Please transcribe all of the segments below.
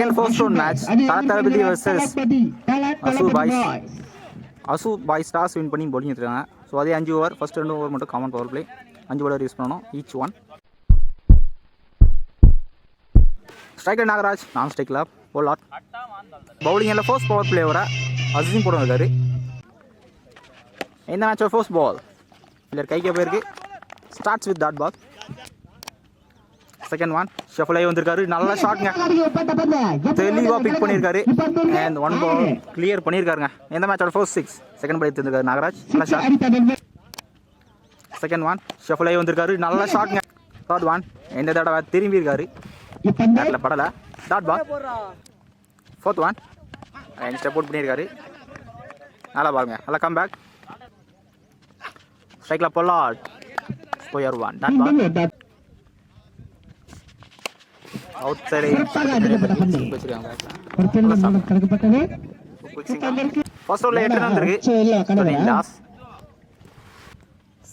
Second first round match Thalapathy versus Asu boys toss win பண்ணி bowling எடுத்துருக்காங்க. So அதே 5 over, first 2 over மட்டும் common power play, 5 over use பண்ணணும் each one. Striker Nagaraj, நான் ஸ்ட்ரைக்கில் போலாட். பவுலிங்கில் ஃபர்ஸ்ட் பவர் பிளே வர அசீம் போட இருக்காரு. இந்த மேட்சோட ஃபர்ஸ்ட் பால் இல்லை கைக்கு போயிருக்கு. Starts with dot ball. Second one shuffle ஆகி வந்திருக்காரு. நல்ல ஷாட்ங்க, தெளிவாக பிக் பண்ணியிருக்காரு. அண்ட் 1 பால் கிளியர் பண்ணியிருக்காருங்க. இந்த மேட்சோட ஃபர்ஸ்ட் 6 செகண்ட் பால் எடுத்துருக்காரு நாகராஜ். நல்ல ஷாட். செகண்ட் ஒன் ஷஃபில் ஆகி வந்திருக்காரு. நல்ல ஷாட்ங்க. தேர்ட் ஒன் இந்த தடவை திரும்பி இருக்காரு, படலை. Dot ball. Fourth one step out பண்ணியிருக்காரு. நல்லா பாருங்க, நல்லா கம் பேக். ஸ்ட்ரைக்கில் Pollard. Square one. Dot ball. Outside first ஓவரில் 8 ரன் வந்திருக்கு.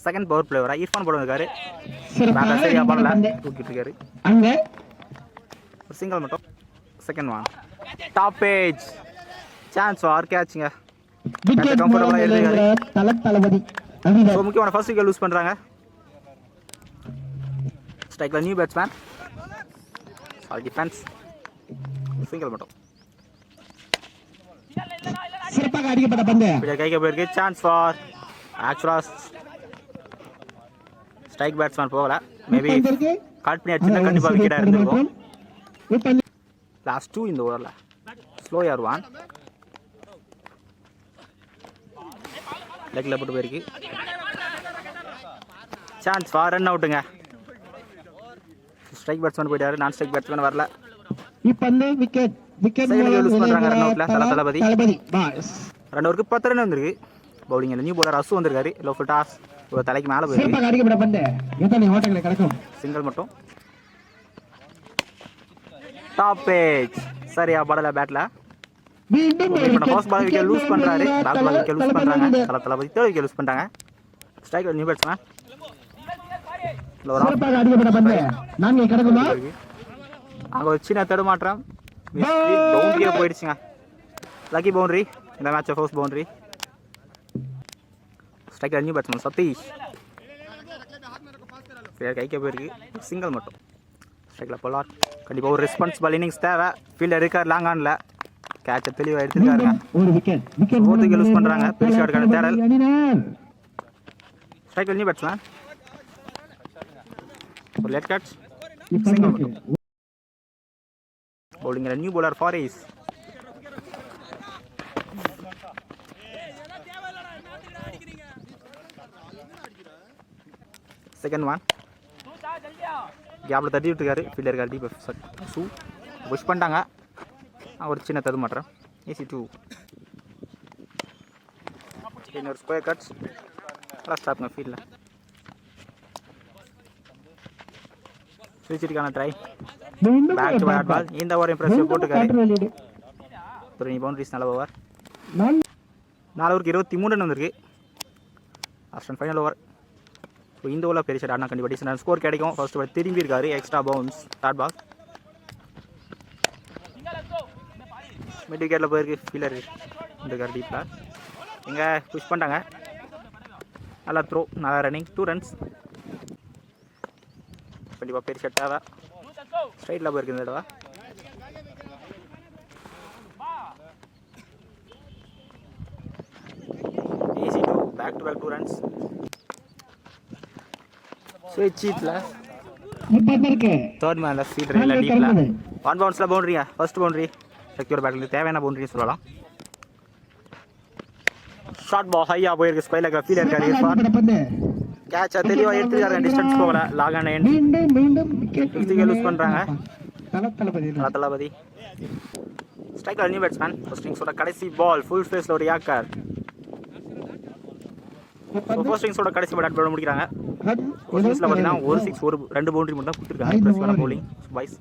செகண்ட் பவர் பிளே வர இர்ஃபான் போட இருக்காரு. சரியா பாடல, தூக்கிட்டு இருக்காரு. சிங்கிள் மட்டும். Second one top edge chance or கேட்சுங்க. கம்ஃபர்டபுளாக எழுதிருக்காரு. ஸோ முக்கியமான ஃபர்ஸ்ட் விக்கெட் லூஸ் பண்ணுறாங்க. ஸ்ட்ரைக்கில் நியூ பேட்ஸ்மேன். டிஃபென்ஸ் சிங்கிள் மட்டும். சிறப்பாக அடிக்கப்பட்ட பந்து கைக்கு போயிருக்கு. சான்ஸ் ஃபார் ஆக்சுவலாக ஸ்ட்ரைக் பேட்ஸ்மேன் போகல. மேபி காட் பண்ணி அடிச்சுன்னா கண்டிப்பாக விக்கெட்டாக இருந்திருக்கும். லாஸ்ட் 2 இந்த ஓவரில் ஸ்லோ யார் ஒன் லெக்கில் போட்டு போயிருக்கு. சான்ஸ் ஃபார் ரன் அவுட்டுங்க. ஸ்ட்ரைக் பேட்ஸ்மேன் போயிட்டாரு, நான் ஸ்ட்ரைக் பேட்ஸ்மேன் வரல. இப்பந்து விக்கெட் லூஸ் பண்றாங்க. ரன் அவுட்ல தலபதி 2 ஓவருக்கு 10 ரன் வந்திருக்கு. பவுலிங்ல நியூ பவுலர் அசு வந்திருக்காரு. லோ ஃபுல் டாஸ் ஒரு தலைக்கு மேல போயிருக்கு. சிங்கிள் மட்டும். டாப் பேஜ் சரியா படல பேட்ல. ஃபர்ஸ்ட் பால் விக்கெட் லூஸ் பண்றாரு. பேக் பால் விக்கெட் லூஸ் பண்றாங்க. தலபதி தேர்ட் விக்கெட் லூஸ் பண்றாங்க. Strike new batsman. அங்கே ஒரு சின்ன தடுமாற்றம், பவுண்டரியாக போயிடுச்சுங்க. லக்கி பவுண்டரி இந்த மேட்சை first boundary. Striker new batsman Sathish கைக்க போயிருக்கு. சிங்கிள் மட்டும். ஸ்ட்ரைக்கில் பொல்லாட். கண்டிப்பாக ஒரு ரெஸ்பான்சிபிள் இன்னிங்ஸ் தேவை. ஃபீல்டர் இருக்கார் லாங் ஆனில். கேட்சை தெளிவாக எடுத்துருக்காருங்க. ஃபோர்த் விக்கெட் லூஸ் பண்ணுறாங்க. பெரிய ஷாட்டுக்கான தேடல். Striker new batsman. ஒரு லெட் கட்ஸ். சிங்கிள் மட்டும். பவுலிங்கில் new bowler Faris. Second one கேப்பில் தட்டி விட்டுருக்காரு. ஃபீல்டர் இருக்காரு. டீப் ஷூ புஷ் பண்ணிட்டாங்க. ஒரு சின்ன தது மாட்டுறேன். ஈஸி 2. இன்னொரு ஸ்கொயர் கட்ஸ். நல்லா ஸ்டாப்ங்க ஃபீல்டில். சுவிட்சிற்கான ட்ரை. பேக் டு பேக் பால். இந்த ஓவர் இம்ப்ரெசிவ் போட்டுருக்காரு. ஒரு பவுண்டரிஸ் நல்ல ஓவர். 4 ஓவருக்கு 23 ரன் வந்திருக்கு. Last and final over. So இந்த ஓவரில் பெரிய ஷாட் ஆனால் கண்டிப்பாக டீசென்ட் ஸ்கோர் கிடைக்கும். ஃபர்ஸ்ட் பால் திரும்பி இருக்காரு. Extra bounce. Dot ball. Mid விக்கெட்டில் போயிருக்கு. ஃபீல்டர் இருக்கார் டீப்பில். இங்கே புஷ் பண்ணிட்டாங்க. நல்லா த்ரோ, நல்லா ரன்னிங். 2 ரன்ஸ். கண்டிப்பாக பெரிய ஷாட் தேவை. ஸ்ட்ரைட்டில் போயிருக்கு இந்த தடவை. Easy 2. Back to back 2 runs. ஸ்விட்சில் தேர்ட் மேனில் ஃபீல்டர் இல்லை டீப்பில். 1 பவுன்ஸில் பவுண்டரிங்க. ஃபர்ஸ்ட் பவுண்டரி செக்யூர் பேக்கில் தேவையான பவுண்டரின்னு சொல்லலாம். ஷார்ட் பால் ஹையாக போயிருக்கு. ஸ்கொயரில் ஃபீல்டர் இருக்காரு. கேட்சை தெளிவாக எடுத்துக்காரு. டிஸ்டன்ஸ் போகல. லாக் அண்ட் எண்ட். விக்கெட் லூஸ் பண்ணுறாங்க. Thalapathy. Striker new batsman. First இன்னிங்ஸோட கடைசி பால். ஃபுல் ஃபேஸில் ஒரு யாக்கர். ஃபர்ஸ்ட் இன்னிங்ஸோட கடைசி பால் பேட் முடிக்கிறாங்க. ஒரு இன்னிங்ஸில் பார்த்தீங்கன்னா ஒரு 6 ஒரு 2 பவுண்டரி மட்டும் தான் கொடுத்துருக்காங்க. இம்ப்ரெசிவான பவுலிங் பாய்ஸ்.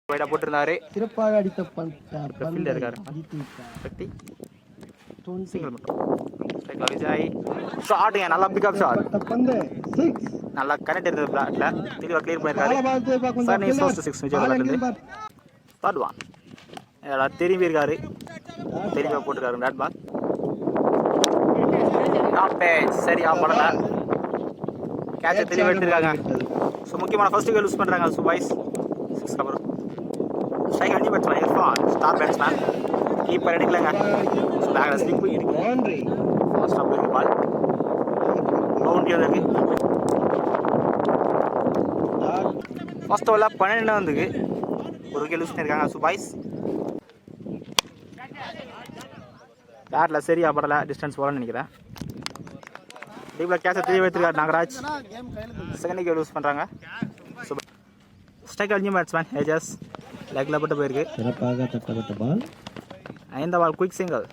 வைடா போட்டிருந்தாரு. சிறப்பாக அடித்த ஃபீல்டர் இருக்காரு. சக்தி சிங்கிள் மட்டும். ஸ்ட்ரைக்ல விஜய் ஷாட்டுங்க. நல்லா பிக்அப் ஷாட். நல்லா கனெக்ட் இருந்தது பிளாட்ல. தெளிவாக கிளியர் பண்ணியிருக்காரு. சார் நீ ஃபர்ஸ்ட் 6 விஜய் விளையாடுறது. தேர்ட் ஒன் எல்லாம் திரும்பி இருக்காரு, திரும்பி போட்டுருக்காரு டாட் பால். டாப் பேஜ் சரியா படல, கேட்சை திரும்பி எடுத்துருக்காங்க. ஸோ முக்கியமான ஃபர்ஸ்ட் விக்கெட் லூஸ் பண்ணுறாங்க சுபாய்ஸ். 6 அப்புறம் ஸ்ட்ரைக் அடிச்சு batsman Irfan, star batsman, keeper எடுக்கலங்க. ஸோ பேக்கில் ஸ்லிப் போய் இருக்கு, ஃபர்ஸ்ட் ஆஃப் இருக்கு பால், பவுண்டரி வந்துருக்கு. ஃபர்ஸ்ட் ஓவரில் 12 வந்துருக்கு, ஒரு விக்கெட் லூஸ் பண்ணியிருக்காங்க சுபாய்ஸ். பேட்டில் சரியா படலை, டிஸ்டன்ஸ் போகலன்னு நினைக்கிறேன். டீப்பில் கேட்சை திரும்பி எடுத்துருக்காரு நாகராஜ், செகண்ட் விக்கெட் லூஸ் பண்ணுறாங்க. ஸ்ட்ரைக் அடிஞ்ச பேட்ஸ்மேன் ஏஜஸ், லெக்கில் பட்டு போயிருக்கு. சிறப்பாக தட்டப்பட்ட பால், இந்த பால் குயிக் சிங்கிள்,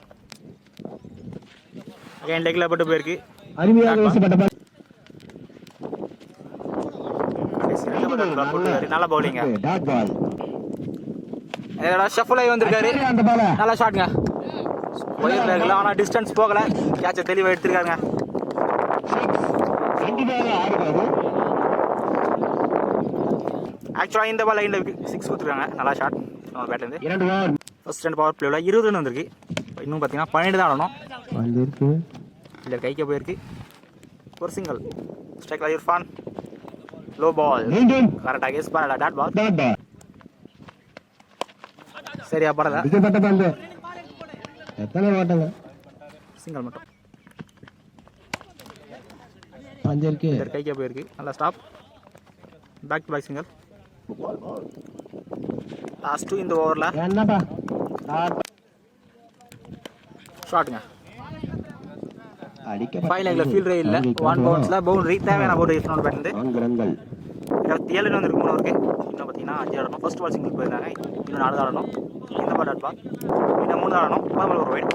அகைன் லெக்கில் பட்டு போயிருக்கு. அருமையாக வீசப்பட்ட பால், நல்ல பவுலிங்க. டாட் பால், ஷஃபுல் ஆகி வந்திருக்காரு, அந்த பால் நல்லா ஷாட்ங்க. ஒயர் பேக்கில் ஆனால் டிஸ்டன்ஸ் போகலை, கேட்சை தெளிவாக எடுத்துருக்காங்க. ஆக்சுவலாக இந்த பால் இந்த 6 கொடுத்துருக்காங்க, நல்லா ஷாட் நம்ம பேட்லேருந்து. ஃபர்ஸ்ட் 2 பவர் பிளேவில் 20 ரன் வந்திருக்கு. இன்னும் பார்த்தீங்கன்னா 12 தான் ஆடணும். இல்லை கைக்கு போயிருக்கு, ஒரு சிங்கிள். ஸ்ட்ரைக்கில் இர்ஃபான், லோ பால், கரெக்டாக கேஸ் பண்ணல, டாட் பால் சரியா படல, சிங்கிள் மட்டும். கைக்கே போயிருக்கு, நல்லா stop, back to back single. Last 2 இந்த ஓவரில் ஷாட்டுங்க. 5 லெக்கில் ஃபீல்டரே இல்லை, 1 பவுன்ஸில் பவுண்டரி, தேவையான பவுண்டரி இஸ்னோட பேட்லேருந்து. 27 வந்துருக்கு 3 ஓவருக்கு. இன்னும் பார்த்தீங்கன்னா 5 ஆடணும். ஃபர்ஸ்ட் பால் சிங்கிள் போயிருந்தாங்க, இன்னும் 4 ஆடணும். இந்த பால் டாட் பால், இன்னும் 3 ஆடணும். பால் ஒரு வைட்,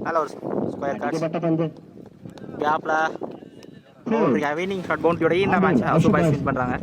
நல்ல ஒரு ஸ்கொயர் கார்ட்ஸ் கேப்பில் வின்னிங் ஷாட் பவுண்டரியோட இந்த மேட்ச் சூப்பர் வின் பண்ணுறாங்க.